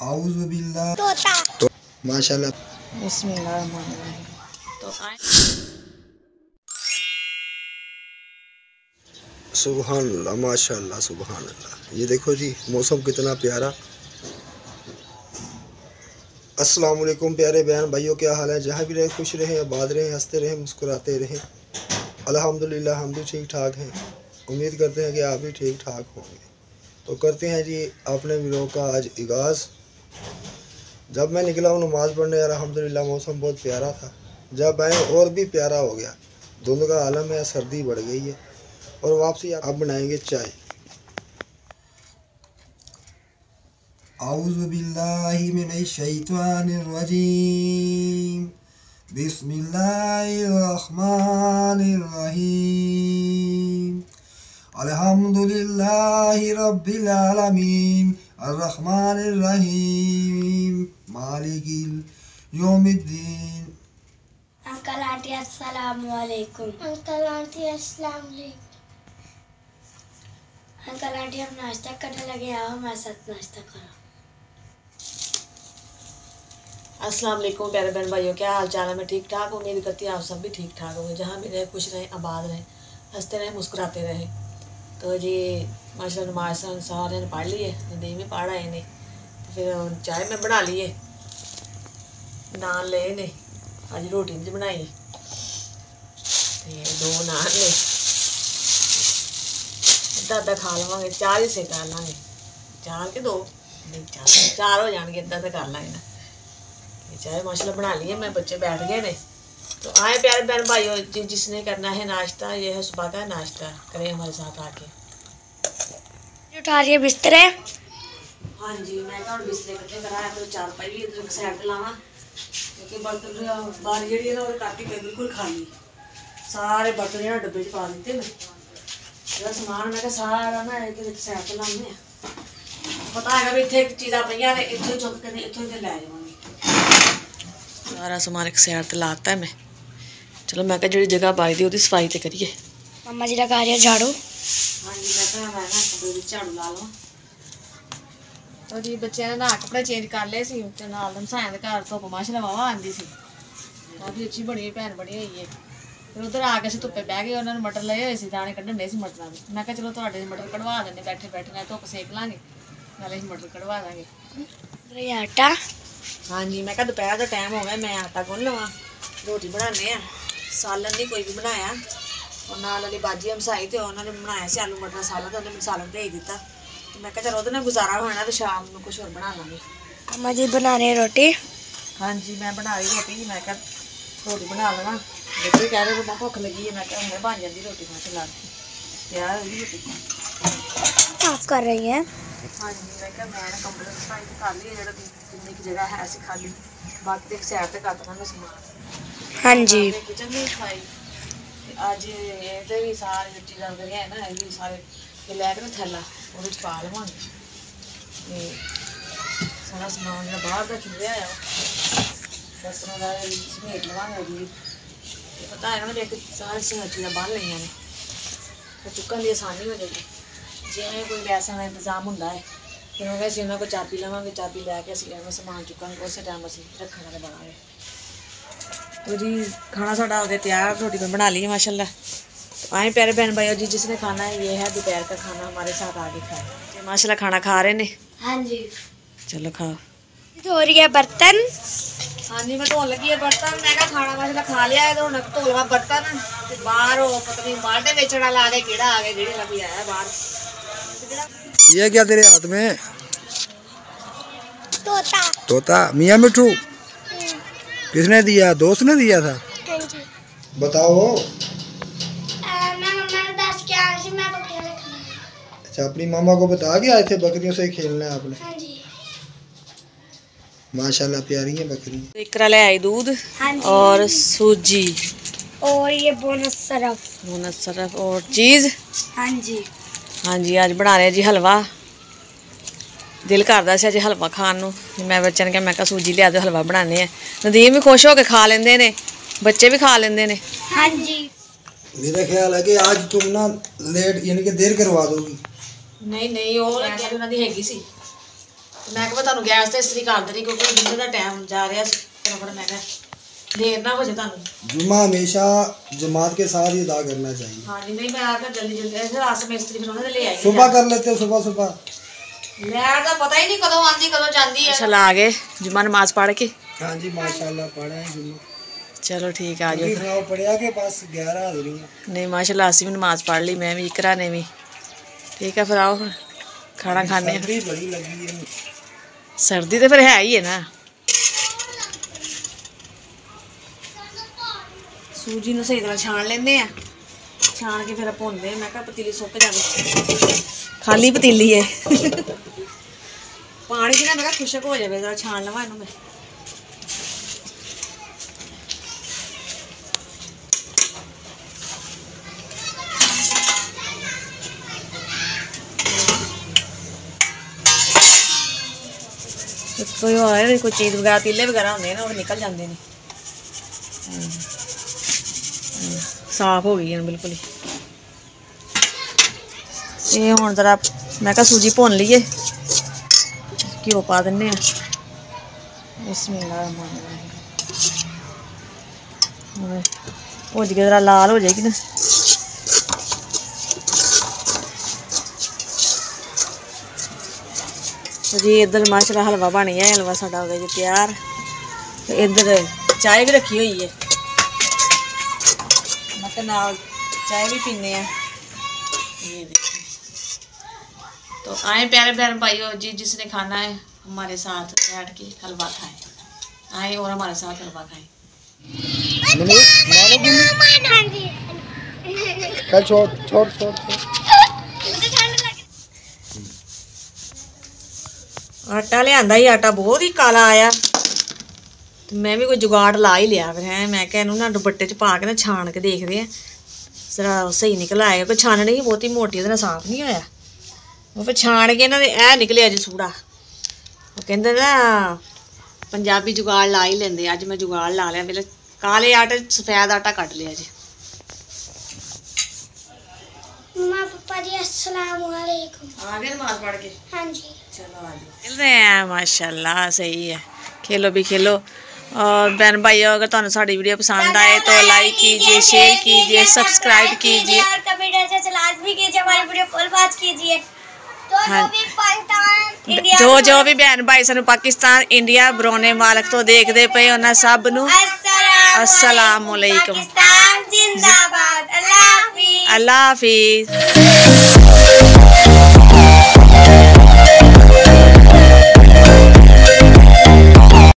आऊज़ु बिल्लाह तोता तो माशाल्लाह। बिस्मिल्लाहिर्रहमानिर्रहीम। तो सुभान अल्लाह, माशाल्लाह, सुभान अल्लाह। ये देखो जी, मौसम कितना प्यारा। अस्सलाम वालेकुम प्यारे बहन भाइयों, क्या हाल है? जहाँ भी रहे खुश रहें, आबाद रहें, हंसते रहें, मुस्कुराते रहें। अल्हम्दुलिल्लाह हम भी ठीक ठाक हैं। उम्मीद करते हैं कि आप भी ठीक ठाक होंगे। तो करते हैं जी अपने वीडियो का आज आगाज़। जब मैं निकला हूँ नमाज़ पढ़ने, अल्हम्दुलिल्लाह मौसम बहुत प्यारा था। जब आए और भी प्यारा हो गया। धुंध का आलम है, सर्दी बढ़ गई है। और वापसी अब बनाएंगे चाय। आऊज़ु बिल्लाहि मिनश शैतानिर रजीम। बिस्मिल्लाहिर रहमानिर रहीम। अल्हम्दुलिल्लाहि रब्बिल आलमीन अर्रहमानिर रहीम मालिकिल यौमिद्दीन। अंकल आंटी अस्सलाम वालेकुम। अंकल आंटी अस्सलाम वालेकुम। अंकल आंटी हम नाश्ता करने लगे, आओ हमारे साथ नाश्ता करो। अस्सलाम वालेकुम प्यारे बहन भाइयों, क्या हाल चाल है? मैं ठीक ठाक, उम्मीद करती हूँ आप सब भी ठीक ठाक होंगे। जहाँ भी रहे खुश रहें, आबाद रहें, हंसते रहें, मुस्कुराते रहें। तो जी माशाल्लाह नमाज सारे ने पढ़ लिए, नदीम भी पढ़ आए ने। तो फिर चाय में बना लिए, नान ले ने। अज रोटी नहीं बनाई, दो नान ने, अद्धा खा लवेंगे, चार हिस्से कर लेंगे। चार के दो नहीं, चार हो जाएंगे, अद्धा कर लेंगे ना। चाय माशाल्लाह बना लिए, मैं बच्चे बैठ गए ने। तो आए प्यारे बहन भाइयों, जिसने करना है नाश्ता, ये है सुबह का नाश्ता, करें हमारे साथ आके। उठा रही है बिस्तरे। हाँ जी, मैं क्या बिस्तरे कट्ठे करा है, तो चार पाई भी इधर साइड लावा, क्योंकि बर्तन बारी जी है ना वो काटी पे बिल्कुल खाली, सारे बर्तन जो डब्बे च पा दिते मैं। जो समान मैं सारा ना एक साइड लाने, पता है भी इतने चीज़ा पईयां ने, इतों चुक के इतों ही लै जावांगी। सारा समान एक साइड ते लाता है मैं। चलो मैं जी जगह पाई दी उसकी सफाई तो करिए। मम्मा जी लगा रही है झाड़ू। हाँ जी, मैं ना कपड़े झाड़ू ला लवां। तो जी बच्चे ने नहा कपड़े चेंज कर ले सी, ते नाल दमसाया दे घर धुप्प माशाल्लाह वावा आंदी सी, काफी अच्छी बनी है, भैन बनी हुई है। फिर उधर आ के धुप्पे बह गए, उन्होंने मटर लए हुए सी, दाने कड्ढन डे सी मटरां दे। मैं कहा चलो तुहाडे मटर कढ़वा देने, बैठे बैठे ना धुप्प सेक लांगे, नाले मटर कढ़वा देंगे। आटा हाँ जी, मैं कहा दोपहर का टाइम हो गया, मैं आटा गुन लवां, रोटी बनाने। सालन नहीं कोई भी बनाया, और नाल वाली बाजी हमसाई तो उन्होंने बनाया से आलू मटर सालन, तो उन्होंने सालन भेज दिता। तो मैं कहा चलो उहदे नाल गुजारा होना, तो शाम को कुछ और बना लांगे। मम्मा जी बना रहे रोटी। हाँ जी, मैं बना रही रोटी। मैं कहा रोटी बना लवां, बेटे कह रहे मम्मा भुख लगी है। मैं कहा हुणे बन जाती रोटी, माशाल्लाह तैयार हो गई रोटी। साफ कर रही है। हाँ जी, मैं कहा मैं कमरे की सफाई तो कर ली है, जिन्नी की जगह है सी खाली, बाकी एक साइड ते कर देना समान। हाँ जी, किचन की सफाई अज ये भी सारी चीज़ा है ना, ये भी सारे लैके ना थैला वो पा लवांगे। सारा समान जो बाहर का चुलिया है बसरों का समेट लवांगे जी। पता है ना एक सारी चीज़ा बन ली ने, तो चुकन की आसानी हो जाएगी। जिमें कोई वैसा का इंतजाम होंगे है, फिर असीं उन्होंने को चाबी लवांगे, चाबी लैके असीं एवं समान चुकांगे, उस टाइम असीं रखने वाले बनाएंगे। तो जी खाना साढ़ा हो गया तैयार, रोटी में बना ली है माशाल्लाह। तो आए प्यारे बहन भाइयों जी, जिसने खाना है ये है दोपहर का खाना, हमारे साथ आगे खाए। तो माशाल्लाह खाना खा रहे ने। हाँ जी, चलो खाओ। धो रही है बर्तन। हाँ जी, मैं धोन लगी है बर्तन। मैं कहा खाना माशाल्लाह खा लिया है, तो हुण धो लवां बर्तन। ते बाहर हो पता नहीं बाल्टे बेचण वाला आ गया, केड़ा आ गया, जेड़े लभी आया बाहर। ये क्या तेरे हाथ में? तोता। तोता मियाँ मिठू किसने दिया? दोस्त ने दिया था? हाँ जी। बताओ। मैं मम्मा ने दस के आए थे, मैं बकरियां रखना है। अच्छा, अपनी मामा को बता के आए थे बकरियों से खेलना है आपने? हाँ जी। माशाल्लाह प्यारी है बकरी। इकरा ले आई दूध। हाँ जी। और सूजी और ये बोनस सरफ और चीज़। हाँ जी। हाँ जी, आज बना रहे जी हलवा। दिल करदा सी अज हलवा खाण नूं, मैं बच्चों ने कहा, मैं सूजी लिया दो हलवा बनाने हैं। नदीम भी खुश हो के खा लेंदे ने, बच्चे भी खा लेंदे ने। हाँ जी। मेरा ख्याल है कि आज तुम ना लेट यानी कि देर करवा दोगी। नहीं नहीं, वो उन्होंने हैगी सी, मैं कहा ਤੁਹਾਨੂੰ ਗੈਸ ਤੇ ਇਸਤਰੀ ਕਰ ਦੇਣੀ ਕਿਉਂਕਿ ਦਿਨ ਦਾ ਟਾਈਮ ਜਾ ਰਿਹਾ ਸੀ ਫਟਾਫਟ मैं कहा देर ना हो जाए ਤੁਹਾਨੂੰ जुम्मा हमेशा जमात के साथ ही अदा करना चाहिए। हाँ जी नहीं मैं आकर जल्दी जल्दी ऐसे रात में इस्त्री फिर उन्होंने ले आई सुबह कर लेते हो, सुबह सुबह लैट का पता ही नहीं कदों आंदी कदों जांदी है। चल आ गए जुम्मा नमाज पढ़ के। हाँ जी माशाल्लाह पढ़ा है जुम्मा। चलो ठीक आ जाओ। पढ़िया के पास 11 हाजिरी नहीं माशाल्लाह असी भी नमाज पढ़ ली मैं भी इकरा ने भी। ठीक है फिर आओ खाना खाने। सर्दी बड़ी लगी है। सर्दी तो फिर है ही है ना। सूजी ਨੂੰ ਸਹੀ ਤਰ੍ਹਾਂ ਛਾਣ ਲੈਂਦੇ ਆ ਛਾਣ ਕੇ ਫਿਰ ਭੁੰਨਦੇ ਮੈਂ ਕਿਹਾ ਪਤੀਲੀ ਸੁੱਕ ਜਾਵੇ ਖਾਲੀ ਪਤੀਲੀ ਹੈ ਪਾਣੀ ਜਿਹੜਾ ਮੈਂ ਕਿਹਾ ਖੁਸ਼ਕ ਹੋ ਜਾਵੇ ਜਰਾ ਛਾਣ ਲਵਾਂ ਇਹਨੂੰ ਮੈਂ ਕੋਈ ਹੋਰ ਕੋਈ ਚੀਜ਼ ਵਗੈਰਾ ਤੀਲੇ ਵਗੈਰਾ ਹੁੰਦੇ ਨੇ ਉਹ ਨਿਕਲ ਜਾਂਦੇ ਨੇ साफ हो गई है बिल्कुल ही। ये हुण जरा मैं कहा सूजी भुन लीए घ्यो पा दिन्ने भुज के जरा लाल हो जाएगी ना। जी इधर माशाल्लाह हलवा बन गया हलवा साडा हो गया जी तैयार। इधर चाय भी रखी हुई है नाल चाय भी पीने हैं। ये देखिए तो आए प्यारे प्यारे भाइयों जी जिसने खाना है हमारे साथ बैठ के हलवा खाएं आए और हमारे साथ हलवा खाएं। आटा लिया ही आटा बहुत ही काला आया मैं भी कोई जुगाड़ ला ही लिया फिर है मैं क्या ना दुपट्टे च पा के ना छान के देखते हैं जरा सही निकल आएगा कोई छाननी ही बहुत ही मोटी साफ नहीं होया वो फिर छान के ना ए निकले जी सूड़ा वो कहते ना पंजाबी जुगाड़ ला ही लेंदे अज मैं जुगाड़ ला लिया मेरे काले आटे सफेद आटा कट लिया जी। मम्मा पापा जी अस्सलाम वालेकुम आ गए नमाज पढ़ के। हाँ जी चलो आ जाओ खेल रहे हैं माशाल्लाह सही है खेलो भी खेलो। और बहन भाइयों अगर तुहानू साडी वीडियो पसंद आए तो लाइक कीजिए शेयर कीजिए सब्सक्राइब कीजिए और कमेंट ऐसे लाजमी कीजिए हमारी वीडियो फुल वॉच कीजिए। तो हाँ। जो भी बहन भाई सानू पाकिस्तान इंडिया बरोने मालक तो देखते पे उन्हें सब नू अस्सलाम वालेकुम जिंदाबाद अल्लाह हाफिज। अल्लाह हाफिज।